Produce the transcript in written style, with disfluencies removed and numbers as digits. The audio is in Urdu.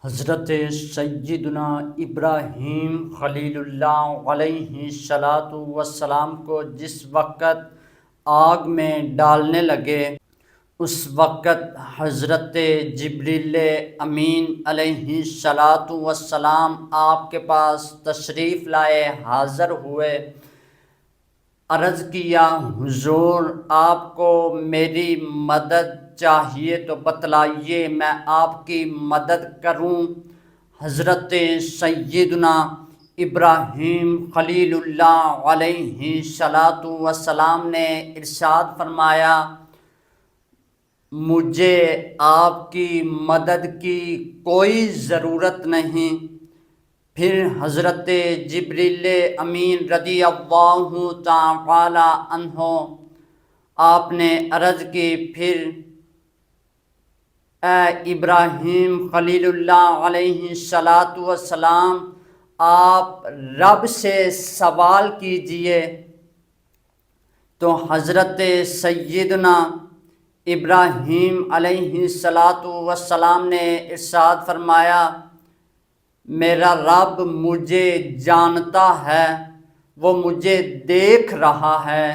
حضرت سیدنا ابراہیم خلیل اللہ علیہ السلام کو جس وقت آگ میں ڈالنے لگے اس وقت حضرت جبریل امین علیہ السلام آپ کے پاس تشریف لائے، حاضر ہوئے، عرض کیا حضور آپ کو میری مدد چاہیے تو بتلائیے، میں آپ کی مدد کروں۔ حضرت سیدنا ابراہیم خلیل اللہ علیہ السلام نے ارشاد فرمایا مجھے آپ کی مدد کی کوئی ضرورت نہیں۔ پھر حضرت جبریل امین رضی اللہ تعالی عنہ آپ نے عرض کی، پھر اے ابراہیم خلیل اللہ علیہ السلام آپ رب سے سوال کیجئے۔ تو حضرت سیدنا ابراہیم علیہ السلام نے ارشاد فرمایا میرا رب مجھے جانتا ہے، وہ مجھے دیکھ رہا ہے،